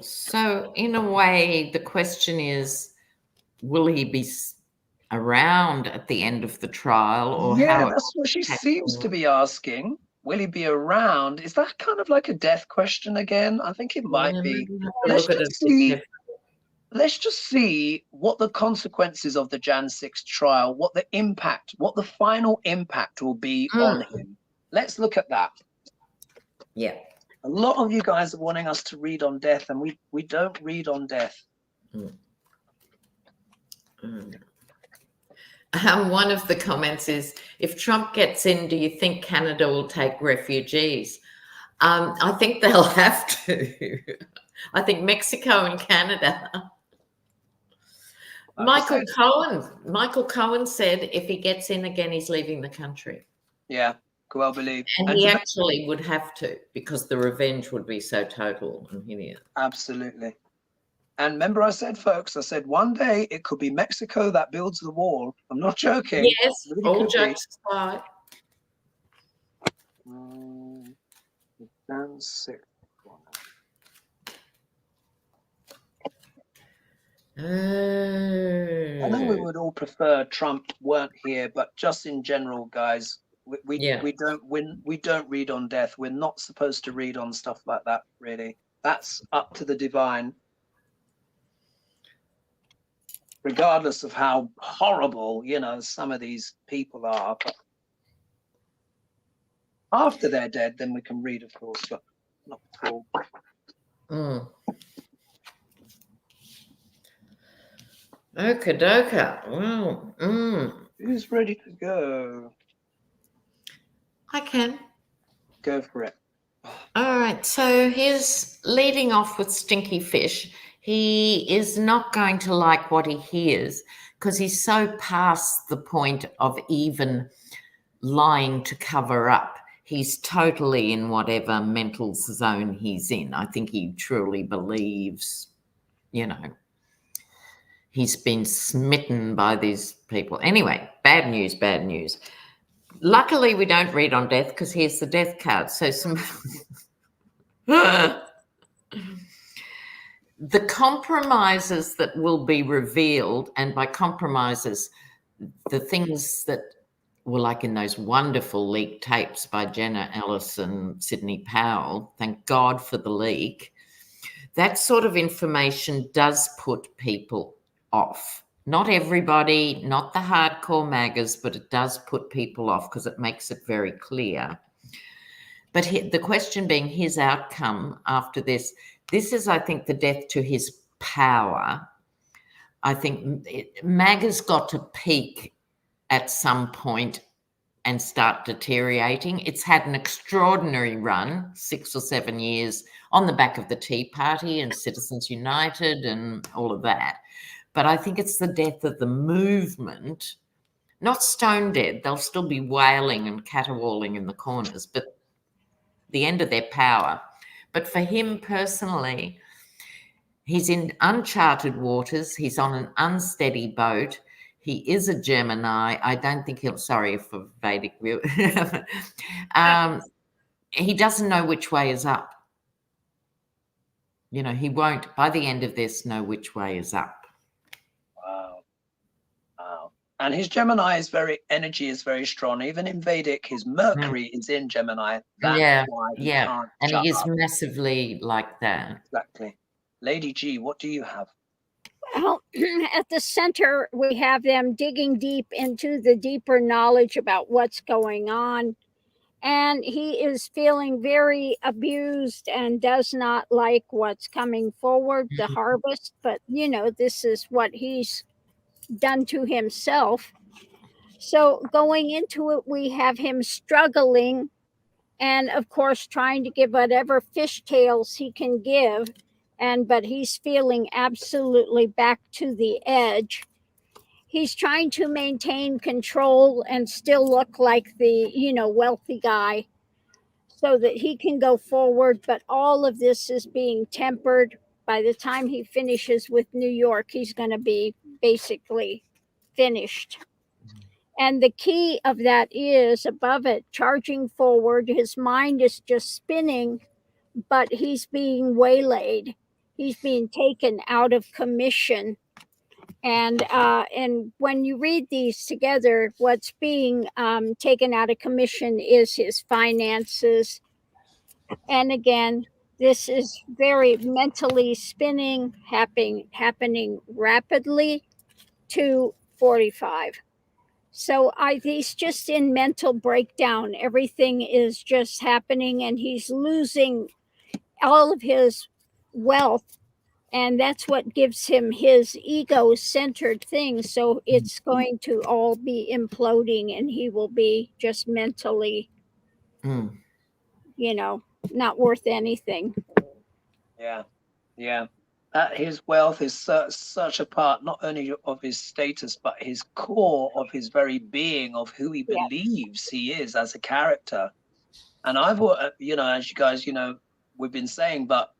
So in a way, the question is, will he be around at the end of the trial, or yeah, how? That's what she seems to be asking. Will he be around? Is that kind of like a death question again? I think it might be. Let's just see what the consequences of the Jan 6 trial, what the final impact will be on him. Let's look at that. Yeah. A lot of you guys are wanting us to read on death, and we don't read on death. One of the comments is, if Trump gets in, do you think Canada will take refugees? I think they'll have to. I think Mexico and Canada. Michael Cohen said if he gets in again, he's leaving the country. Yeah, well believe. And he actually would have to, because the revenge would be so total and hideous. Absolutely. And remember I said, folks, one day it could be Mexico that builds the wall. I'm not joking. Yes, really all jokes aside. Jan 6. I know we would all prefer Trump weren't here, but just in general, guys, we don't read on death. We're not supposed to read on stuff like that, really. That's up to the divine, regardless of how horrible, some of these people are. But after they're dead, then we can read, of course, but not before. Oka-doka. Wow. Who's ready to go? I can. Go for it. All right. So here's leading off with Stinky Fish. He is not going to like what he hears because he's so past the point of even lying to cover up. He's totally in whatever mental zone he's in. I think he truly believes, he's been smitten by these people. Anyway, bad news. Luckily, we don't read on death because here's the death card. So the compromises that will be revealed, and by compromises, the things that were like in those wonderful leaked tapes by Jenna Ellis and Sidney Powell, thank God for the leak, that sort of information does put people off. Not everybody, not the hardcore maggers, but it does put people off because it makes it very clear. But the question being his outcome after this is, I think, the death to his power. I think MAGA's got to peak at some point and start deteriorating. It's had an extraordinary run, 6 or 7 years, on the back of the Tea Party and Citizens United and all of that. But I think it's the death of the movement, not stone dead. They'll still be wailing and caterwauling in the corners, but the end of their power. But for him personally, he's in uncharted waters. He's on an unsteady boat. He is a Gemini. I don't think sorry for Vedic view. He doesn't know which way is up. He won't, by the end of this, know which way is up. Wow. And his Gemini energy is very strong. Even in Vedic, his Mercury is in Gemini. That's why he can't and he is up. Massively like that. Exactly. Lady G, what do you have? Well, at the center, we have them digging deep into the deeper knowledge about what's going on. And he is feeling very abused and does not like what's coming forward, the harvest. But, this is what he's done to himself. So going into it, we have him struggling and, of course, trying to give whatever fishtails he can give. but he's feeling absolutely back to the edge. He's trying to maintain control and still look like the, wealthy guy so that he can go forward. But all of this is being tempered. By the time he finishes with New York, he's going to be basically finished. And the key of that is above it, charging forward. His mind is just spinning, but he's being waylaid. He's being taken out of commission. And when you read these together, what's being taken out of commission is his finances. And again, this is very mentally spinning, happening rapidly to 45. So he's just in mental breakdown. Everything is just happening, and he's losing all of his wealth. And that's what gives him his ego-centered thing. So it's going to all be imploding, and he will be just mentally, not worth anything. Yeah. His wealth is such a part, not only of his status, but his core of his very being, of who he believes he is as a character. And I've, as you guys, we've been saying, but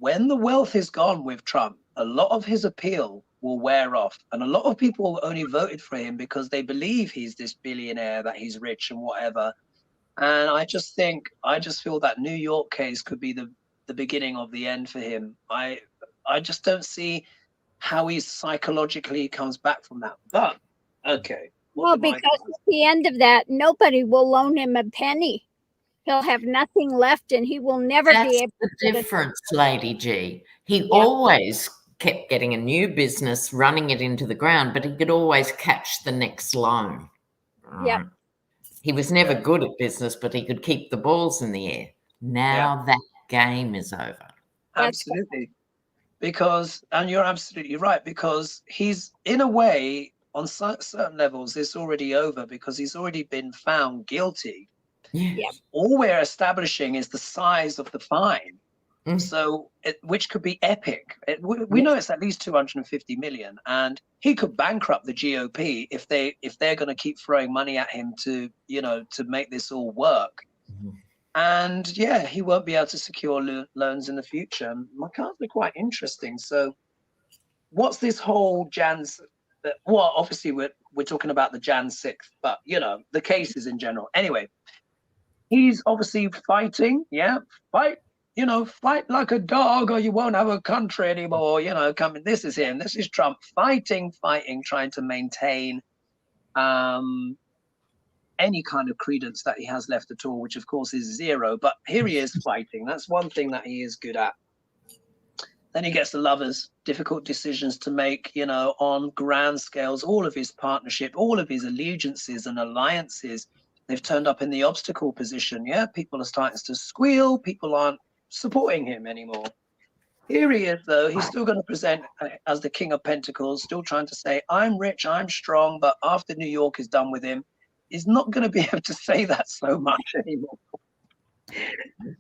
when the wealth is gone with Trump, a lot of his appeal will wear off. And a lot of people only voted for him because they believe he's this billionaire, that he's rich and whatever. And I just feel that New York case could be the beginning of the end for him. I just don't see how he psychologically comes back from that. But, okay. Well, because at the end of that, nobody will loan him a penny. He'll have nothing left, and he will never be able to. That's the difference, Lady G. He always kept getting a new business, running it into the ground, but he could always catch the next loan. Yep. He was never good at business, but he could keep the balls in the air. Now that game is over. Absolutely. And you're absolutely right, because he's, in a way, on certain levels, it's already over because he's already been found guilty. Yeah. All we're establishing is the size of the fine. So, which could be epic. We know it's at least 250 million, and he could bankrupt the GOP if they're going to keep throwing money at him to make this all work. And he won't be able to secure loans in the future. My cards are quite interesting. So, what's this whole well, obviously we're talking about the Jan 6th, but the cases in general. Anyway, he's obviously fighting. Fight like a dog, or you won't have a country anymore. This is him. This is Trump fighting, trying to maintain any kind of credence that he has left at all, which of course is zero. But here he is fighting. That's one thing that he is good at. Then he gets the Lovers, difficult decisions to make, on grand scales. All of his partnership, all of his allegiances and alliances, they've turned up in the obstacle position. People are starting to squeal. People aren't supporting him anymore. Here he is, though. He's still going to present as the King of Pentacles, still trying to say, I'm rich, I'm strong. But after New York is done with him, he's not going to be able to say that so much anymore.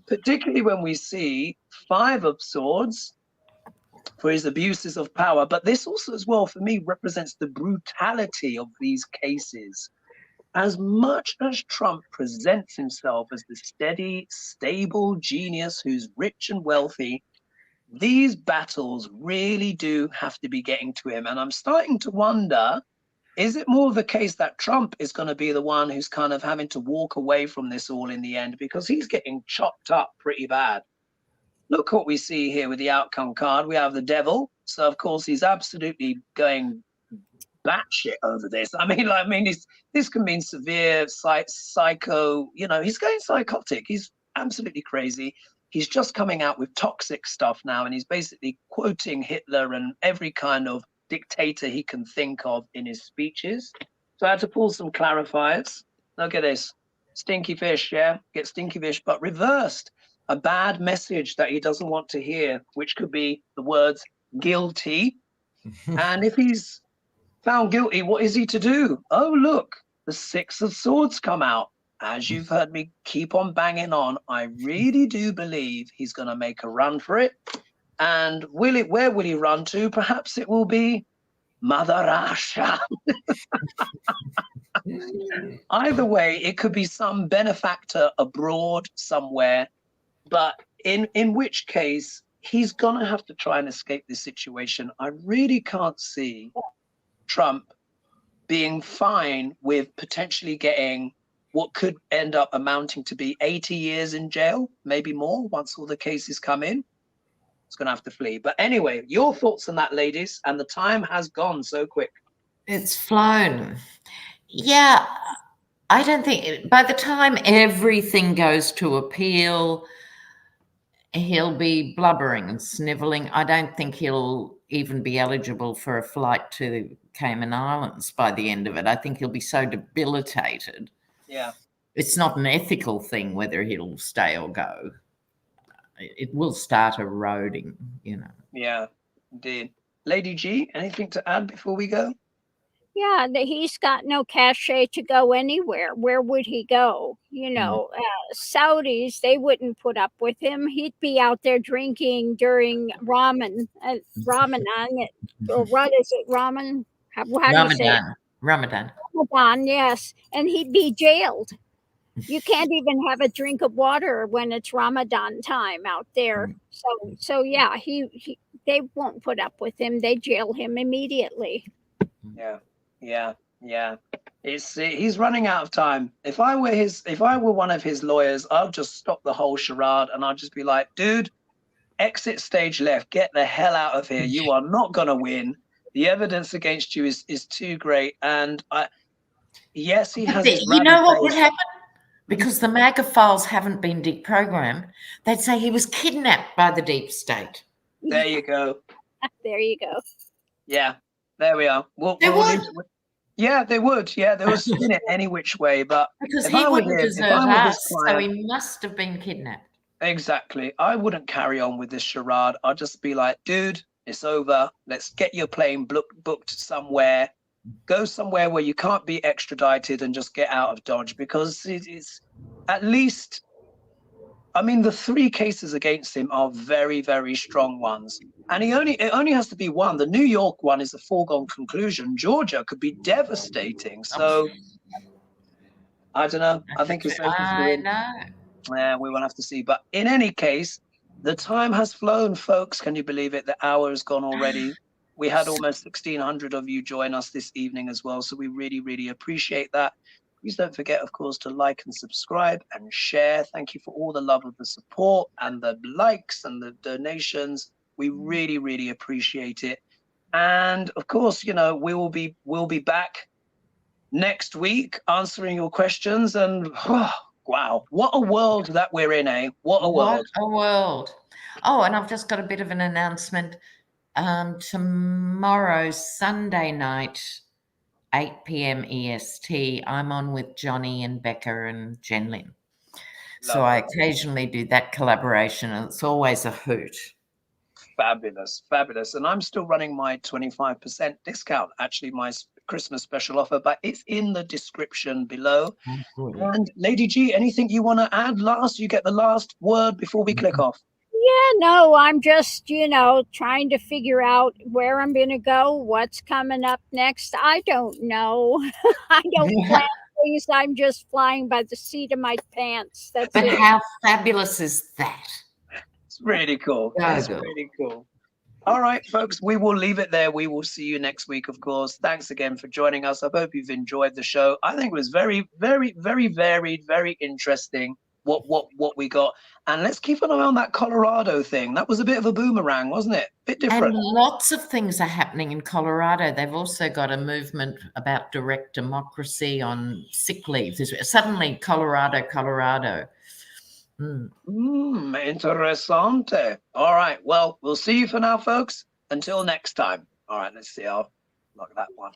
Particularly when we see 5 of Swords for his abuses of power. But this also, as well, for me, represents the brutality of these cases. As much as Trump presents himself as the steady, stable genius who's rich and wealthy, these battles really do have to be getting to him. And I'm starting to wonder, is it more of the case that Trump is going to be the one who's kind of having to walk away from this all in the end, because he's getting chopped up pretty bad? Look what we see here with the outcome card. We have the Devil. So, of course, he's absolutely going batshit over this. This can mean severe psycho, he's going psychotic. He's absolutely crazy. He's just coming out with toxic stuff now, and he's basically quoting Hitler and every kind of dictator he can think of in his speeches. So I had to pull some clarifiers. Look at this. Stinky fish, get stinky fish, but reversed. A bad message that he doesn't want to hear, which could be the words guilty. And if he's found guilty, what is he to do? Oh, look, the 6 of Swords come out. As you've heard me keep on banging on, I really do believe he's going to make a run for it. And where will he run to? Perhaps it will be Mother Russia. Either way, it could be some benefactor abroad somewhere, but in which case he's gonna have to try and escape this situation. I really can't see Trump being fine with potentially getting what could end up amounting to be 80 years in jail, maybe more, once all the cases come in. It's gonna have to flee. But anyway, your thoughts on that, ladies? And the time has gone so quick. It's flown. Yeah, I don't think by the time everything goes to appeal, he'll be blubbering and sniveling. I don't think he'll even be eligible for a flight to Cayman Islands by the end of it. I think he'll be so debilitated. Yeah. It's not an ethical thing whether he'll stay or go. It will start eroding, you know. Yeah, indeed. Lady G, anything to add before we go? Yeah, he's got no cachet to go anywhere. Where would he go? You know, Saudis, they wouldn't put up with him. He'd be out there drinking during Ramadan, or what is it, Raman? How do you say it? Ramadan. Ramadan, yes. And he'd be jailed. You can't even have a drink of water when it's Ramadan time out there. So yeah, they won't put up with him. They jail him immediately. Yeah. He's running out of time. If I were one of his lawyers, I'll just stop the whole charade and I'll just be like, dude, exit stage left, get the hell out of here. You are not gonna win. The evidence against you is too great. And yes, he has. You know what would happen? Because the MAGA files haven't been deprogrammed, they'd say he was kidnapped by the deep state. There you go. There you go. Yeah, there we are. Yeah, they would. Yeah, they would spin it any which way. But because he wouldn't deserve us, so he must have been kidnapped. Exactly. I wouldn't carry on with this charade. I'd just be like, dude, it's over. Let's get your plane booked somewhere. Go somewhere where you can't be extradited and just get out of Dodge, because it's at least, I mean, the 3 cases against him are very, very strong ones. And it only has to be one. The New York one is a foregone conclusion. Georgia could be devastating. So I don't know. I think it's I know. Yeah, we will have to see. But in any case, the time has flown, folks. Can you believe it? The hour has gone already. We had almost 1,600 of you join us this evening as well. So we really, really appreciate that. Please don't forget, of course, to like and subscribe and share. Thank you for all the love of the support and the likes and the donations. We really, really appreciate it. And of course, you know, we'll be back next week answering your questions. And wow, what a world that we're in, eh? What a world. What a world. Oh, and I've just got a bit of an announcement. Tomorrow, Sunday night, 8 p.m. EST, I'm on with Johnny and Becca and Jen Lynn. So I occasionally do that collaboration, and it's always a hoot. Fabulous, fabulous. And I'm still running my 25% discount, actually my Christmas special offer, but it's in the description below. And Lady G, anything you want to add last? You get the last word before we click off. Yeah, no, I'm just, trying to figure out where I'm going to go, what's coming up next. I don't know. I don't plan things. I'm just flying by the seat of my pants. That's it. How fabulous is that? It's really cool. That's really cool. All right, folks, we will leave it there. We will see you next week, of course. Thanks again for joining us. I hope you've enjoyed the show. I think it was very, very, very varied, very interesting what we got. And let's keep an eye on that Colorado thing. That was a bit of a boomerang, wasn't it? A bit different. And lots of things are happening in Colorado. They've also got a movement about direct democracy on sick leave. Suddenly, Colorado. Interessante. All right. Well, we'll see you for now, folks. Until next time. All right. Let's see. I'll lock that one.